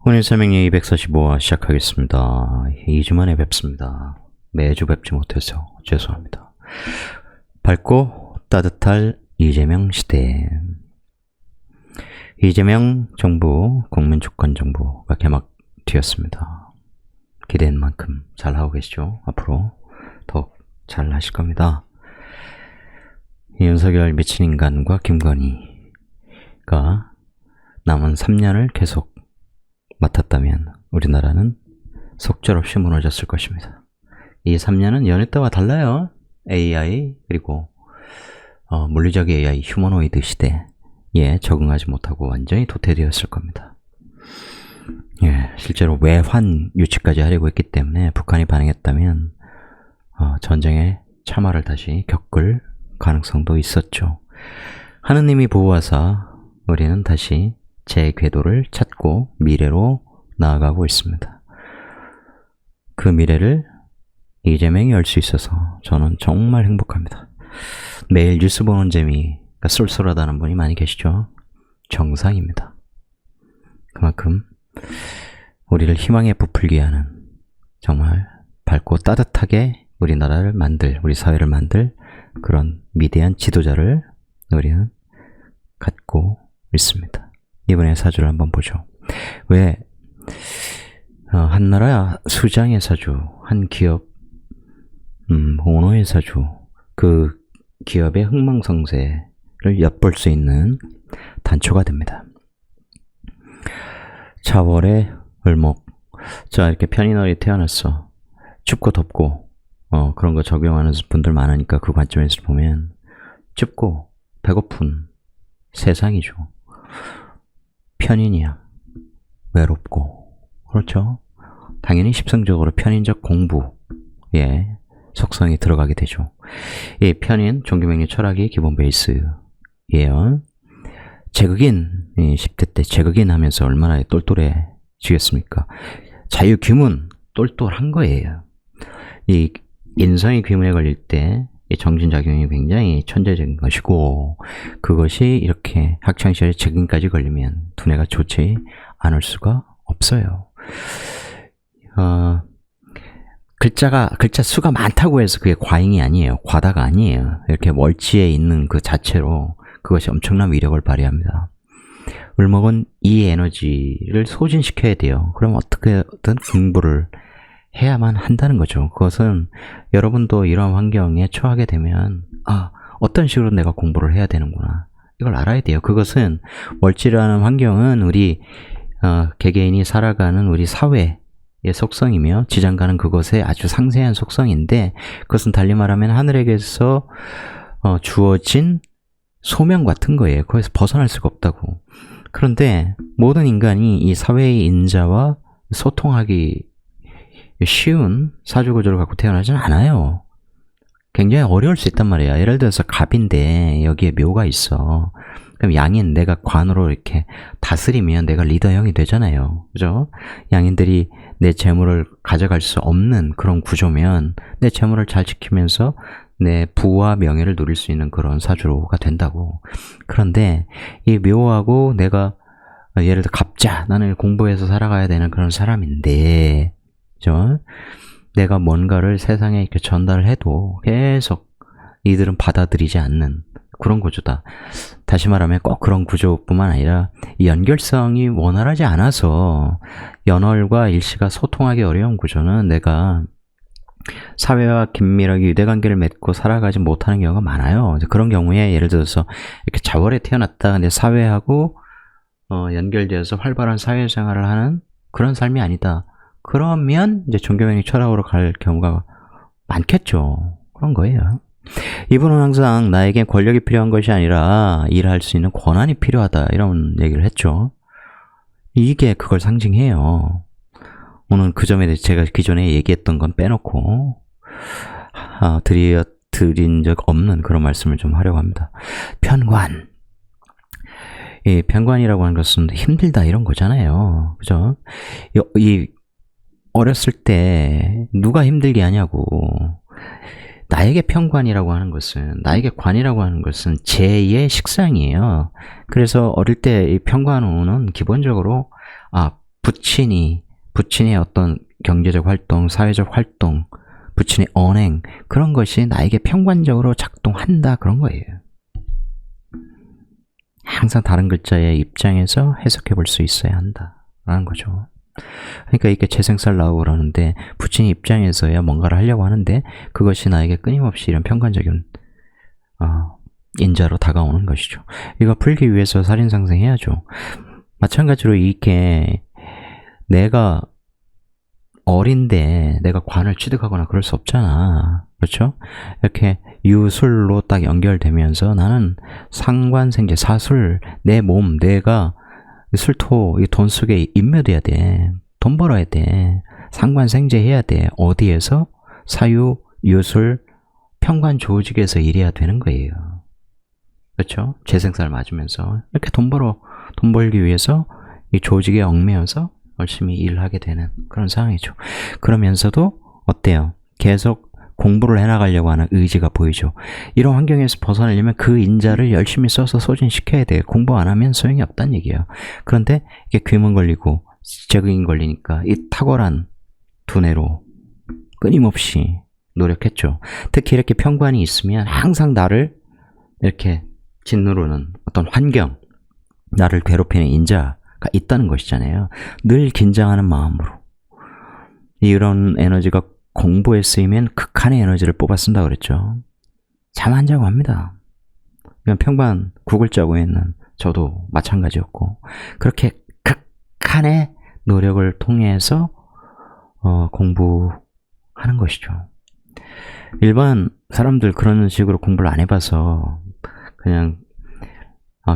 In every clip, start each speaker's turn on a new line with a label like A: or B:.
A: 오늘 설명리 245화 시작하겠습니다. 2주 만에 뵙습니다. 매주 뵙지 못해서 죄송합니다. 밝고 따뜻할 이재명 시대. 이재명 정부, 국민주권 정부가 개막되었습니다. 기대한 만큼 잘하고 계시죠? 앞으로 더욱 잘 하실 겁니다. 윤석열 미친 인간과 김건희가 남은 3년을 계속 맡았다면 우리나라는 속절없이 무너졌을 것입니다. 이 3년은 여느 때와 달라요. AI 그리고 물리적 AI 휴머노이드 시대에 적응하지 못하고 완전히 도태되었을 겁니다. 예, 실제로 외환 유치까지 하려고 했기 때문에 북한이 반응했다면 전쟁의 참화를 다시 겪을 가능성도 있었죠. 하느님이 보호하사 우리는 다시 제 궤도를 찾고 미래로 나아가고 있습니다. 그 미래를 이재명이 열 수 있어서 저는 정말 행복합니다. 매일 뉴스 보는 재미가 쏠쏠하다는 분이 많이 계시죠? 정상입니다. 그만큼 우리를 희망에 부풀게 하는 정말 밝고 따뜻하게 우리나라를 만들, 우리 사회를 만들 그런 위대한 지도자를 우리는 갖고 있습니다. 이번에 사주를 한번 보죠. 왜 한 나라 수장의 사주, 한 기업 오너의 사주, 그 기업의 흥망성쇠를 엿볼 수 있는 단초가 됩니다. 자월의 을목. 자, 이렇게 편인월이 태어났어. 춥고 덥고 그런 거 적용하는 분들 많으니까 그 관점에서 보면 춥고 배고픈 세상이죠. 편인이야. 외롭고. 그렇죠? 당연히 십성적으로 편인적 공부의 속성이 들어가게 되죠. 이 편인, 종교명리 철학이 기본 베이스예요. 제극인, 10대 때 제극인 하면서 얼마나 똘똘해지겠습니까? 자유규문, 똘똘한 거예요. 이 인성이 규문에 걸릴 때 이 정신작용이 굉장히 천재적인 것이고 그것이 이렇게 학창시절에 제극인까지 걸리면 두뇌가 좋지 않을 수가 없어요. 글자 수가 많다고 해서 그게 과잉이 아니에요. 과다가 아니에요. 이렇게 멀지에 있는 그 자체로 그것이 엄청난 위력을 발휘합니다. 을목은 이 에너지를 소진시켜야 돼요. 그럼 어떻게든 공부를 해야만 한다는 거죠. 그것은 여러분도 이런 환경에 처하게 되면 어떤 식으로 내가 공부를 해야 되는구나. 이걸 알아야 돼요. 그것은 월지라는 환경은 우리 개개인이 살아가는 우리 사회의 속성이며 지장가는 그것의 아주 상세한 속성인데 그것은 달리 말하면 하늘에게서 주어진 소명 같은 거예요. 거기서 벗어날 수가 없다고. 그런데 모든 인간이 이 사회의 인자와 소통하기 쉬운 사주구조를 갖고 태어나지는 않아요. 굉장히 어려울 수 있단 말이야. 예를 들어서 갑인데 여기에 묘가 있어. 그럼 양인, 내가 관으로 이렇게 다스리면 내가 리더형이 되잖아요. 그죠? 양인들이 내 재물을 가져갈 수 없는 그런 구조면 내 재물을 잘 지키면서 내 부와 명예를 누릴 수 있는 그런 사주로가 된다고. 그런데 이 묘하고 내가 예를 들어 갑자, 나는 공부해서 살아가야 되는 그런 사람인데 그죠? 내가 뭔가를 세상에 이렇게 전달을 해도 계속 이들은 받아들이지 않는 그런 구조다. 다시 말하면 꼭 그런 구조뿐만 아니라 연결성이 원활하지 않아서 연월과 일시가 소통하기 어려운 구조는 내가 사회와 긴밀하게 유대관계를 맺고 살아가지 못하는 경우가 많아요. 그런 경우에 예를 들어서 이렇게 자월에 태어났다. 근데 사회하고 연결되어서 활발한 사회생활을 하는 그런 삶이 아니다. 그러면 이제 종교명리 철학으로 갈 경우가 많겠죠. 그런 거예요. 이분은 항상 나에게 권력이 필요한 것이 아니라 일할 수 있는 권한이 필요하다 이런 얘기를 했죠. 이게 그걸 상징해요. 오늘 그 점에 대해서 제가 기존에 얘기했던 건 빼놓고 드린 적 없는 그런 말씀을 좀 하려고 합니다. 편관. 이 편관이라고 하는 것은 힘들다 이런 거잖아요. 그죠? 어렸을 때 누가 힘들게 하냐고. 나에게 편관이라고 하는 것은, 나에게 관이라고 하는 것은 제2의 식상이에요. 그래서 어릴 때 이 편관우는 기본적으로 부친의 어떤 경제적 활동, 사회적 활동, 부친의 언행, 그런 것이 나에게 평관적으로 작동한다, 그런 거예요. 항상 다른 글자의 입장에서 해석해 볼 수 있어야 한다 라는 거죠. 그러니까 이렇게 재생살 나오고 그러는데 부친의 입장에서야 뭔가를 하려고 하는데 그것이 나에게 끊임없이 이런 평관적인 인자로 다가오는 것이죠. 이거 풀기 위해서 살인상생해야죠. 마찬가지로 이게 내가 어린데 내가 관을 취득하거나 그럴 수 없잖아. 그렇죠? 이렇게 유술로 딱 연결되면서 나는 상관생제, 사술, 내 몸, 내가 술토, 이 돈 속에 인매돼야 돼. 돈 벌어야 돼. 상관생제 해야 돼. 어디에서? 사유, 유술, 평관 조직에서 일해야 되는 거예요. 그렇죠? 재생살 맞으면서 이렇게 돈 벌기 위해서 이 조직에 얽매여서 열심히 일을 하게 되는 그런 상황이죠. 그러면서도 어때요? 계속 공부를 해나가려고 하는 의지가 보이죠. 이런 환경에서 벗어나려면 그 인자를 열심히 써서 소진시켜야 돼요. 공부 안 하면 소용이 없다는 얘기예요. 그런데 이게 귀문 걸리고 지적인 걸리니까 이 탁월한 두뇌로 끊임없이 노력했죠. 특히 이렇게 평관이 있으면 항상 나를 이렇게 짓누르는 어떤 환경, 나를 괴롭히는 인자가 있다는 것이잖아요. 늘 긴장하는 마음으로. 이런 에너지가 공부에 쓰이면 극한의 에너지를 뽑아 쓴다고 그랬죠. 잠 안 자고 합니다. 평반 9글자고 있는 저도 마찬가지였고, 그렇게 극한의 노력을 통해서 공부하는 것이죠. 일반 사람들 그런 식으로 공부를 안 해봐서 그냥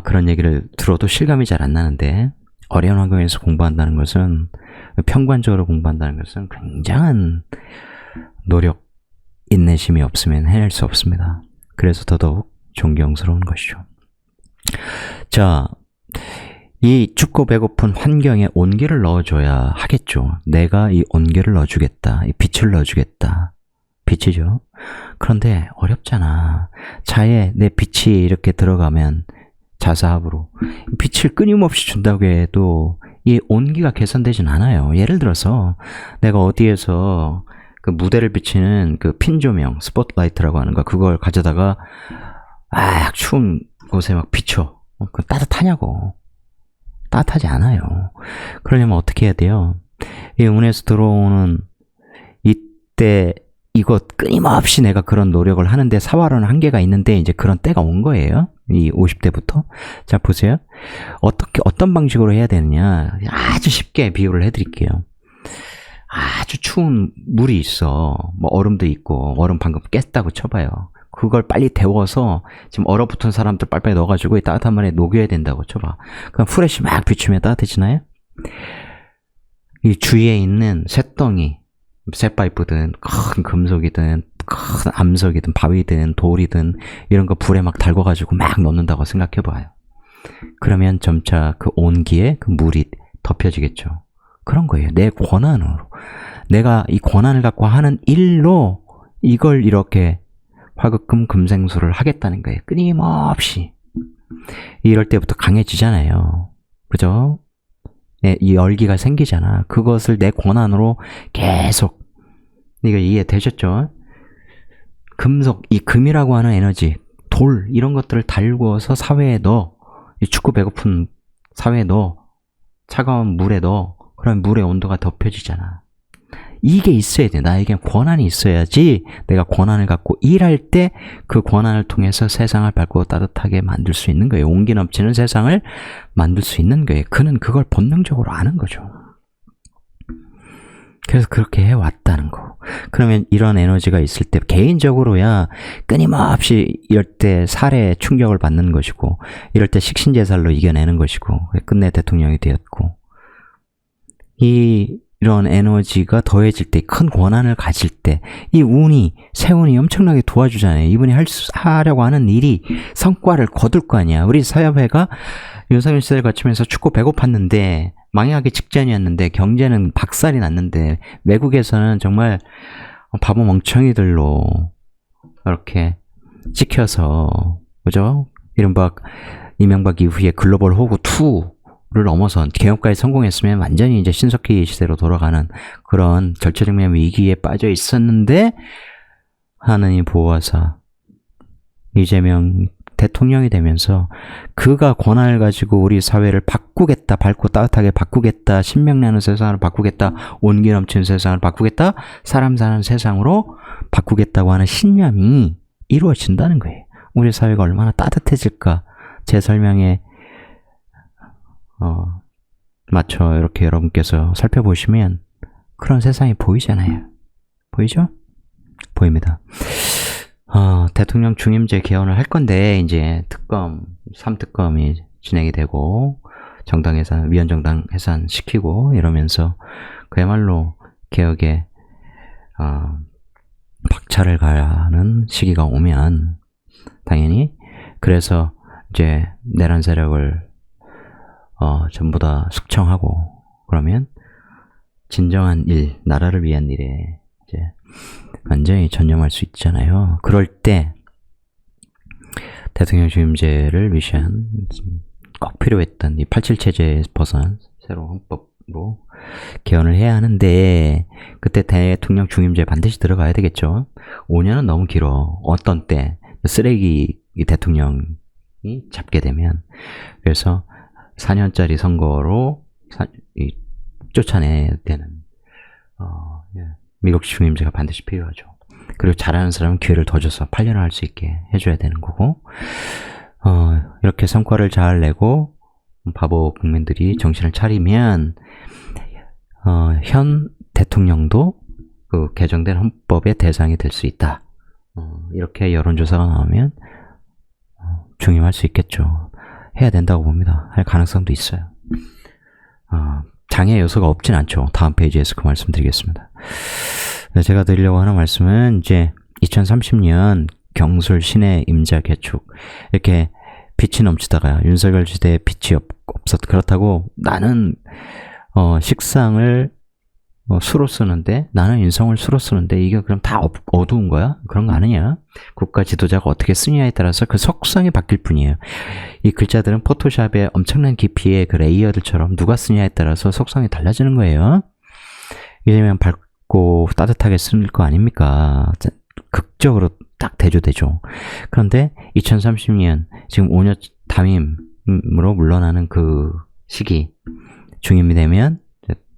A: 그런 얘기를 들어도 실감이 잘 안 나는데, 어려운 환경에서 공부한다는 것은, 평관적으로 공부한다는 것은 굉장한 노력, 인내심이 없으면 해낼 수 없습니다. 그래서 더더욱 존경스러운 것이죠. 자, 이 춥고 배고픈 환경에 온기를 넣어줘야 하겠죠. 내가 이 온기를 넣어주겠다. 이 빛을 넣어주겠다. 빛이죠. 그런데 어렵잖아. 차에 내 빛이 이렇게 들어가면 자사합으로 빛을 끊임없이 준다고 해도 이 온기가 개선되진 않아요. 예를 들어서 내가 어디에서 그 무대를 비치는 그 핀 조명, 스포트라이트라고 하는 거, 그걸 가져다가 추운 곳에 막 비춰. 그 따뜻하냐고. 따뜻하지 않아요. 그러려면 어떻게 해야 돼요? 이 운에서 들어오는 이때 이것 끊임없이 내가 그런 노력을 하는데 사활은 한계가 있는데 이제 그런 때가 온 거예요. 이 50대부터. 자, 보세요. 어떤 방식으로 해야 되느냐. 아주 쉽게 비유를 해드릴게요. 아주 추운 물이 있어. 뭐 얼음도 있고, 얼음 방금 깼다고 쳐봐요. 그걸 빨리 데워서 지금 얼어붙은 사람들 빨리빨리 넣어가지고 이 따뜻한 물에 녹여야 된다고 쳐봐. 그럼 후레쉬 막 비추면 따뜻해지나요? 이 주위에 있는 쇳덩이, 쇳파이프든 큰 금속이든 큰 암석이든 바위든 돌이든 이런 거 불에 막 달궈가지고 막 넣는다고 생각해봐요. 그러면 점차 그 온기에 그 물이 덮여지겠죠. 그런 거예요. 내 권한으로. 내가 이 권한을 갖고 하는 일로 이걸 이렇게 화극금 금생수를 하겠다는 거예요. 끊임없이. 이럴 때부터 강해지잖아요. 그죠? 이 열기가 생기잖아. 그것을 내 권한으로 계속. 이거 이해되셨죠? 금속, 이 금이라고 하는 에너지, 돌, 이런 것들을 달구어서 사회에 넣어. 이 춥고 배고픈 사회에 넣어. 차가운 물에 넣어. 그럼 물의 온도가 덮여지잖아. 이게 있어야 돼. 나에겐 권한이 있어야지 내가 권한을 갖고 일할 때 그 권한을 통해서 세상을 밝고 따뜻하게 만들 수 있는 거예요. 온기 넘치는 세상을 만들 수 있는 거예요. 그는 그걸 본능적으로 아는 거죠. 그래서 그렇게 해왔다는 거. 그러면 이런 에너지가 있을 때 개인적으로야 끊임없이 이럴 때 살해 충격을 받는 것이고, 이럴 때 식신제살로 이겨내는 것이고, 끝내 대통령이 되었고, 이런 에너지가 더해질 때, 큰 권한을 가질 때, 이 운이, 세운이 엄청나게 도와주잖아요. 이분이 하려고 하는 일이 성과를 거둘 거 아니야. 우리 사협회가 윤석열 시대를 거치면서 춥고 배고팠는데, 망하기 직전이었는데, 경제는 박살이 났는데, 외국에서는 정말 바보 멍청이들로 이렇게 찍혀서, 그죠? 이른바 이명박 이후에 글로벌 호구 2, 넘어선 개혁까지 성공했으면 완전히 이제 신석기 시대로 돌아가는 그런 절체절명의 위기에 빠져 있었는데 하느님 보호하사 이재명 대통령이 되면서 그가 권한을 가지고 우리 사회를 바꾸겠다, 밝고 따뜻하게 바꾸겠다, 신명나는 세상을 바꾸겠다, 온기 넘치는 세상을 바꾸겠다, 사람 사는 세상으로 바꾸겠다고 하는 신념이 이루어진다는 거예요. 우리 사회가 얼마나 따뜻해질까 제 설명에 맞춰 이렇게 여러분께서 살펴보시면 그런 세상이 보이잖아요. 보이죠? 보입니다. 대통령 중임제 개헌을 할 건데 이제 특검 3특검이 진행이 되고 정당 해산, 위헌정당 해산 시키고 이러면서 그야말로 개혁에 박차를 가는 시기가 오면 당연히 그래서 이제 내란 세력을 전부 다 숙청하고 그러면 진정한 일, 나라를 위한 일에 이제 완전히 전념할 수 있잖아요. 그럴 때 대통령 중임제를 위시한 꼭 필요했던 이 87 체제에 벗어난 새로운 헌법으로 개헌을 해야 하는데 그때 대통령 중임제 반드시 들어가야 되겠죠. 5년은 너무 길어. 어떤 때 쓰레기 대통령이 잡게 되면 그래서 4년짜리 선거로 쫓아내야 되는 미국 중임제가 반드시 필요하죠. 그리고 잘하는 사람은 기회를 더 줘서 8년을 할 수 있게 해줘야 되는 거고 이렇게 성과를 잘 내고 바보 국민들이 정신을 차리면 현 대통령도 그 개정된 헌법의 대상이 될 수 있다. 이렇게 여론조사가 나오면 중임할 수 있겠죠. 해야 된다고 봅니다. 할 가능성도 있어요. 장애 요소가 없진 않죠. 다음 페이지에서 그 말씀 드리겠습니다. 제가 드리려고 하는 말씀은 이제 2030년 경술 신의 임자 개축 이렇게 빛이 넘치다가 윤석열 시대에 빛이 없었 그렇다고 나는 식상을 수로 쓰는데 나는 인성을 수로 쓰는데 이게 그럼 다 어두운 거야? 그런 거 아니냐? 국가 지도자가 어떻게 쓰냐에 따라서 그 속성이 바뀔 뿐이에요. 이 글자들은 포토샵의 엄청난 깊이의 그 레이어들처럼 누가 쓰냐에 따라서 속성이 달라지는 거예요. 이러면 밝고 따뜻하게 쓸 거 아닙니까? 극적으로 딱 대조되죠. 그런데 2030년 지금 5년 담임으로 물러나는 그 시기 중임이 되면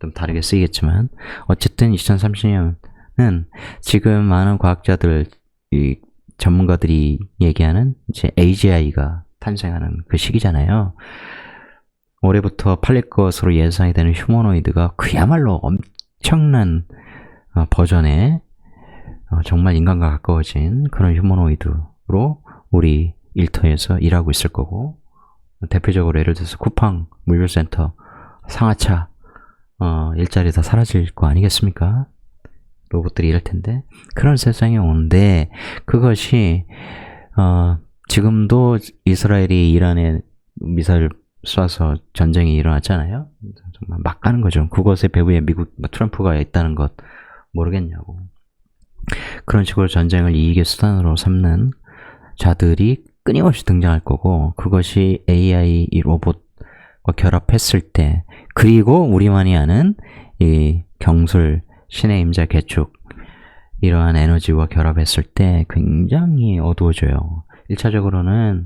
A: 좀 다르게 쓰이겠지만 어쨌든 2030년은 지금 많은 과학자들, 이 전문가들이 얘기하는 이제 AGI가 탄생하는 그 시기잖아요. 올해부터 팔릴 것으로 예상이 되는 휴머노이드가 그야말로 엄청난 버전의 정말 인간과 가까워진 그런 휴머노이드로 우리 일터에서 일하고 있을 거고 대표적으로 예를 들어서 쿠팡 물류센터 상하차 일자리 다 사라질 거 아니겠습니까? 로봇들이 이럴 텐데 그런 세상이 오는데 그것이 지금도 이스라엘이 이란에 미사일 쏴서 전쟁이 일어났잖아요. 정말 막 가는 거죠. 그것의 배후에 미국 트럼프가 있다는 것 모르겠냐고. 그런 식으로 전쟁을 이익의 수단으로 삼는 자들이 끊임없이 등장할 거고 그것이 AI 이 로봇과 결합했을 때 그리고 우리만이 아는 이 경술, 신의 임자 개축 이러한 에너지와 결합했을 때 굉장히 어두워져요. 1차적으로는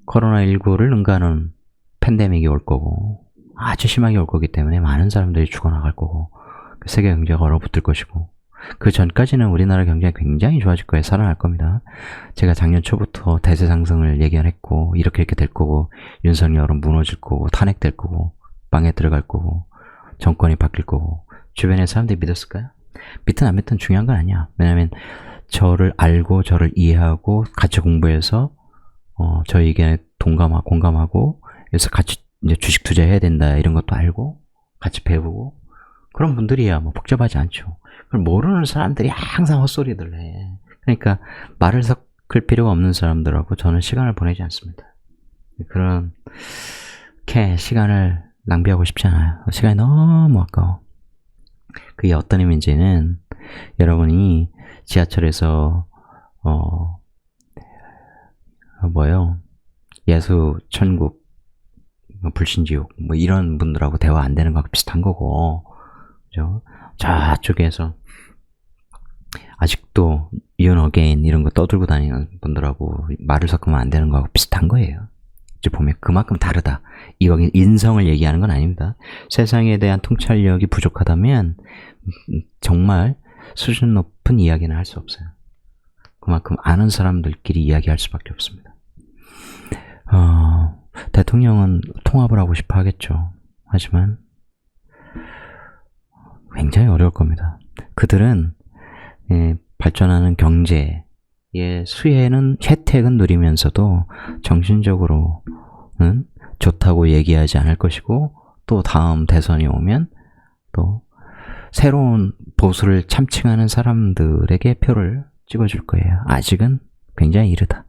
A: 코로나19를 능가하는 팬데믹이 올 거고 아주 심하게 올 거기 때문에 많은 사람들이 죽어나갈 거고 세계 경제가 얼어붙을 것이고 그 전까지는 우리나라 경제가 굉장히 좋아질 거예요. 살아날 겁니다. 제가 작년 초부터 대세 상승을 예견했고 이렇게 될 거고 윤석열은 무너질 거고 탄핵될 거고 빵에 들어갈 거고 정권이 바뀔 거고 주변의 사람들이 믿었을까요? 믿든 안 믿든 중요한 건 아니야. 왜냐하면 저를 알고 저를 이해하고 같이 공부해서 저 의견에 공감하고 그래서 같이 이제 주식 투자해야 된다 이런 것도 알고 같이 배우고 그런 분들이야 뭐 복잡하지 않죠. 그걸 모르는 사람들이 항상 헛소리들 해. 그러니까 말을 섞을 필요가 없는 사람들하고 저는 시간을 보내지 않습니다. 그렇게 시간을 낭비하고 싶지 않아요. 시간이 너무 아까워. 그게 어떤 의미인지는 여러분이 지하철에서 예수 천국 불신지옥 뭐 이런 분들하고 대화 안 되는 거하고 비슷한 거고, 그죠? 저쪽에서 아직도 이온 어게인 이런 거 떠들고 다니는 분들하고 말을 섞으면 안 되는 거하고 비슷한 거예요. 이제 보면 그만큼 다르다. 이거 인성을 얘기하는 건 아닙니다. 세상에 대한 통찰력이 부족하다면 정말 수준 높은 이야기는 할 수 없어요. 그만큼 아는 사람들끼리 이야기할 수밖에 없습니다. 대통령은 통합을 하고 싶어 하겠죠. 하지만 굉장히 어려울 겁니다. 그들은 발전하는 경제의 수혜는, 혜택은 누리면서도 정신적으로는 좋다고 얘기하지 않을 것이고, 또 다음 대선이 오면 또 새로운 보수를 참칭하는 사람들에게 표를 찍어줄 거예요. 아직은 굉장히 이르다.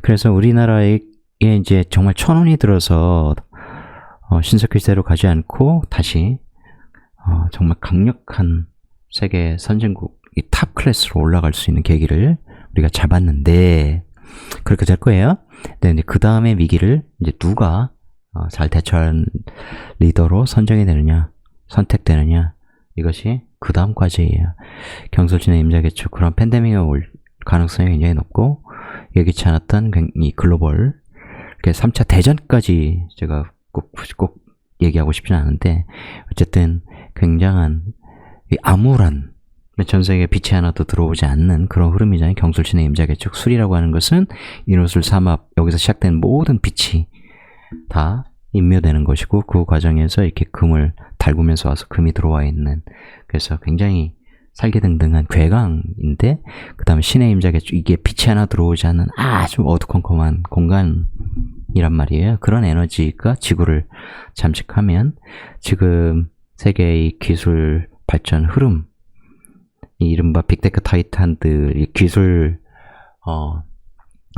A: 그래서 우리나라에 이제 정말 천운이 들어서 신석기세로 가지 않고 다시 정말 강력한 세계 선진국 탑 클래스로 올라갈 수 있는 계기를 우리가 잡았는데, 그렇게 될 거예요. 근데 그 다음에 위기를 이제 누가 잘 대처하는 리더로 선정이 되느냐, 선택되느냐, 이것이 그 다음 과제예요. 경솔진의 임자개축, 그런 팬데믹이 올 가능성이 굉장히 높고, 예기치 않았던 이 글로벌 3차 대전까지 제가 꼭 얘기하고 싶지는 않은데, 어쨌든 굉장한 암울한, 전 세계에 빛이 하나도 들어오지 않는 그런 흐름이잖아요. 경솔진의 임자개축. 술이라고 하는 것은 인호술 삼합, 여기서 시작된 모든 빛이 다 인묘되는 것이고, 그 과정에서 이렇게 금을 달구면서 와서 금이 들어와 있는, 그래서 굉장히 살기등등한 괴강인데, 그 다음에 신의 임자개축, 이게 빛이 하나 들어오지 않는 아주 어두컴컴한 공간이란 말이에요. 그런 에너지가 지구를 잠식하면 지금 세계의 기술 발전 흐름, 이 이른바 빅테크 타이탄들, 이 기술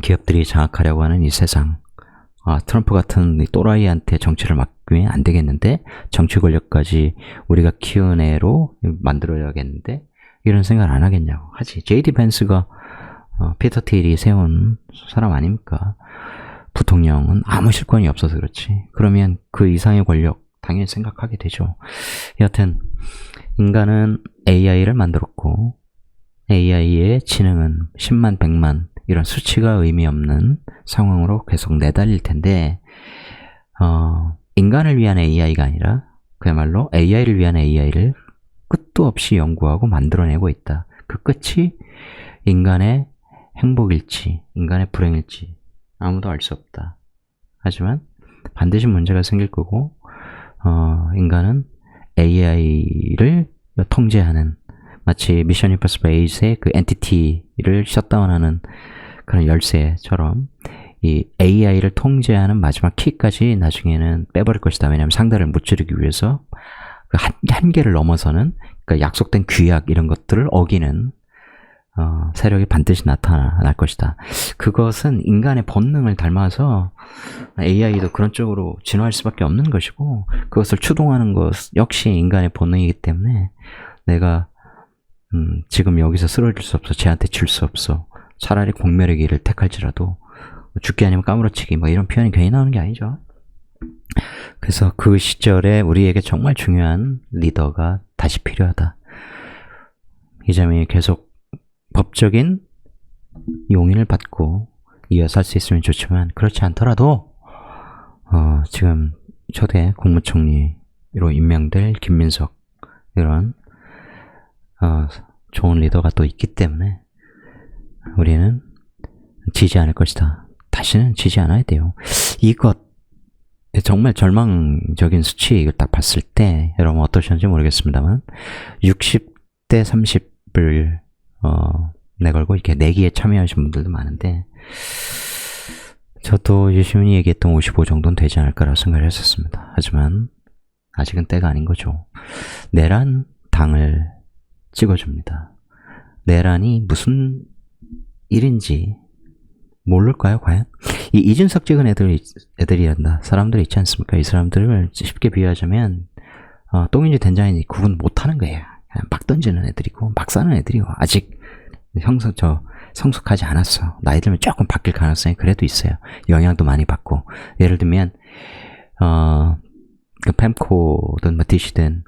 A: 기업들이 장악하려고 하는 이 세상, 트럼프 같은 이 또라이한테 정치를 맡기면 안 되겠는데, 정치 권력까지 우리가 키운 애로 만들어야겠는데, 이런 생각을 안 하겠냐고 하지. J.D. 벤스가 피터 틸이 세운 사람 아닙니까? 부통령은 아무 실권이 없어서 그렇지. 그러면 그 이상의 권력 당연히 생각하게 되죠. 여하튼 인간은 AI를 만들었고, AI의 지능은 10만, 100만 이런 수치가 의미 없는 상황으로 계속 내달릴 텐데, 인간을 위한 AI가 아니라 그야말로 AI를 위한 AI를 끝도 없이 연구하고 만들어내고 있다. 그 끝이 인간의 행복일지 인간의 불행일지 아무도 알 수 없다. 하지만 반드시 문제가 생길 거고, 인간은 AI를 통제하는, 마치 미션 임파서블 8의 그 엔티티를 셧다운하는 그런 열쇠처럼 이 AI를 통제하는 마지막 키까지 나중에는 빼버릴 것이다. 왜냐하면 상대를 무찌르기 위해서 그 한계를 넘어서는, 그러니까 약속된 규약 이런 것들을 어기는 세력이 반드시 나타날 것이다. 그것은 인간의 본능을 닮아서 AI도 그런 쪽으로 진화할 수밖에 없는 것이고, 그것을 추동하는 것 역시 인간의 본능이기 때문에 내가 지금 여기서 쓰러질 수 없어, 쟤한테 질 수 없어, 차라리 공멸의 길을 택할지라도 죽기 아니면 까무러치기, 뭐 이런 표현이 괜히 나오는 게 아니죠. 그래서 그 시절에 우리에게 정말 중요한 리더가 다시 필요하다. 이 점이 계속 법적인 용인을 받고 이어서 할 수 있으면 좋지만, 그렇지 않더라도 지금 초대 국무총리로 임명될 김민석, 이런 좋은 리더가 또 있기 때문에 우리는 지지 않을 것이다. 다시는 지지 않아야 돼요. 이것 정말 절망적인 수치, 이걸 딱 봤을 때 여러분 어떠셨는지 모르겠습니다만, 60대 30을 내걸고 이렇게 내기에 참여하신 분들도 많은데, 저도 유시민이 얘기했던 55 정도는 되지 않을까라고 생각을 했었습니다. 하지만 아직은 때가 아닌 거죠. 내란 당을 찍어줍니다. 내란이 무슨 일인지 모를까요, 과연? 이 이준석 찍은 애들이란다. 사람들이 있지 않습니까? 이 사람들을 쉽게 비유하자면, 똥인지 된장인지 구분 못하는 거예요. 그냥 막 던지는 애들이고, 막 사는 애들이고, 아직 성숙하지 않았어. 나이 들면 조금 바뀔 가능성이 그래도 있어요. 영향도 많이 받고. 예를 들면, 그 팸코든 뭐 DC든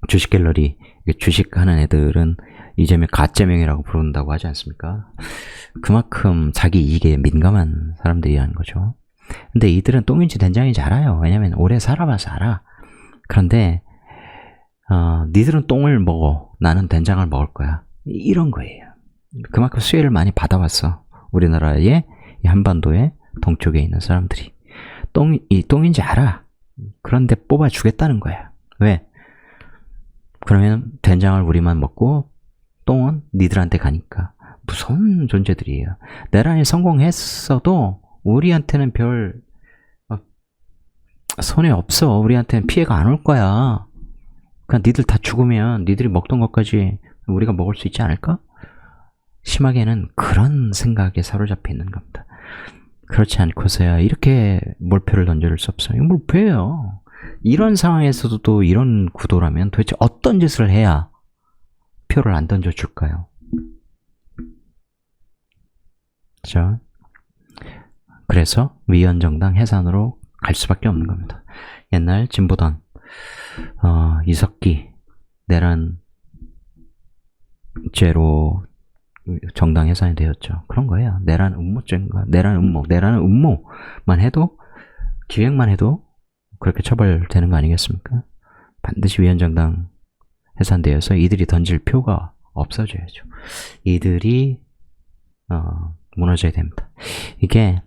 A: 주식 갤러리, 주식하는 애들은 이재명 가짜명이라고 부른다고 하지 않습니까? 그만큼 자기 이익에 민감한 사람들이라는 거죠. 근데 이들은 똥인지 된장인지 알아요. 왜냐면 오래 살아봐서 알아. 그런데 니들은 똥을 먹어. 나는 된장을 먹을 거야. 이런 거예요. 그만큼 수혜를 많이 받아왔어. 우리나라의 이 한반도의 동쪽에 있는 사람들이. 똥인지 알아. 그런데 뽑아주겠다는 거야. 왜? 그러면 된장을 우리만 먹고 똥은 니들한테 가니까. 무서운 존재들이에요. 내란이 성공했어도 우리한테는 별 손해 없어. 우리한테는 피해가 안 올 거야. 그냥 니들 다 죽으면 니들이 먹던 것까지 우리가 먹을 수 있지 않을까? 심하게는 그런 생각에 사로잡혀 있는 겁니다. 그렇지 않고서야 이렇게 몰표를 던져줄 수 없어요. 이거 몰표예요. 이런 상황에서도 또 이런 구도라면 도대체 어떤 짓을 해야 표를 안 던져줄까요? 그렇죠? 그래서 위헌정당 해산으로 갈 수밖에 없는 겁니다. 옛날 진보당 이석기 내란 죄로 정당 해산이 되었죠. 그런 거예요. 내란 음모죄인가? 내란은 음모만 해도 기획만 해도 그렇게 처벌되는 거 아니겠습니까? 반드시 위헌정당 해산되어서 이들이 던질 표가 없어져야죠. 이들이 무너져야 됩니다. 이게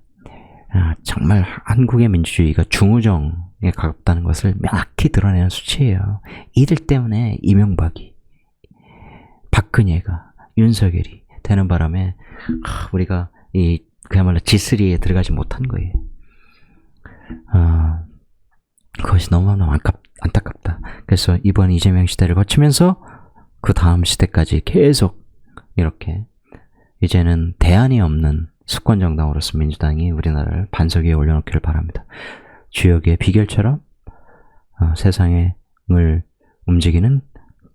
A: 정말 한국의 민주주의가 중우정에 가깝다는 것을 명확히 드러내는 수치예요. 이들 때문에 이명박이, 박근혜가, 윤석열이 되는 바람에 우리가 그야말로 G3에 들어가지 못한 거예요. 그것이 너무너무 안타깝다. 그래서 이번 이재명 시대를 거치면서 그 다음 시대까지 계속 이렇게 이제는 대안이 없는 수권정당으로서 민주당이 우리나라를 반석 위에 올려놓기를 바랍니다. 주역의 비결처럼 세상을 움직이는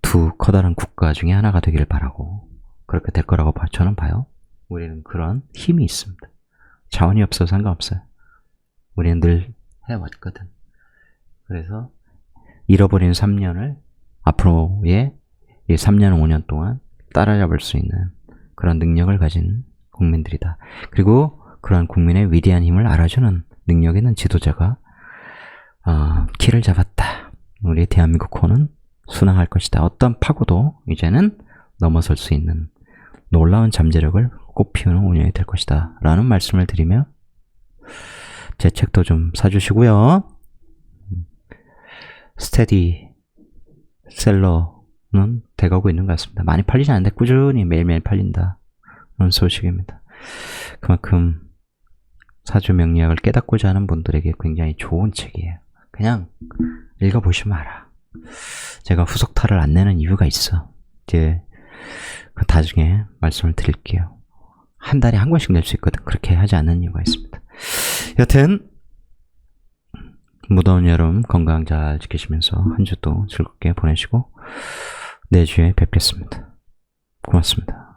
A: 두 커다란 국가 중에 하나가 되기를 바라고 그렇게 될 거라고 저는 봐요. 우리는 그런 힘이 있습니다. 자원이 없어서 상관없어요. 우리는 늘 해왔거든. 그래서 잃어버린 3년을 앞으로의 3년, 5년 동안 따라잡을 수 있는 그런 능력을 가진 국민들이다. 그리고 그런 국민의 위대한 힘을 알아주는 능력 있는 지도자가 키를 잡았다. 우리 대한민국 호는 순항할 것이다. 어떤 파고도 이제는 넘어설 수 있는 놀라운 잠재력을 꽃피우는 운영이 될 것이다. 라는 말씀을 드리며 제 책도 좀 사주시고요. 스테디셀러는 돼가고 있는 것 같습니다. 많이 팔리지 않는데 꾸준히 매일매일 팔린다. 그런 소식입니다. 그만큼 사주 명리학을 깨닫고자 하는 분들에게 굉장히 좋은 책이에요. 그냥 읽어보시면 알아. 제가 후속타를 안 내는 이유가 있어. 이제 그 나중에 말씀을 드릴게요. 한 달에 한 권씩 낼 수 있거든. 그렇게 하지 않는 이유가 있습니다. 여튼 무더운 여름 건강 잘 지키시면서 한 주도 즐겁게 보내시고 내주에 뵙겠습니다. 고맙습니다.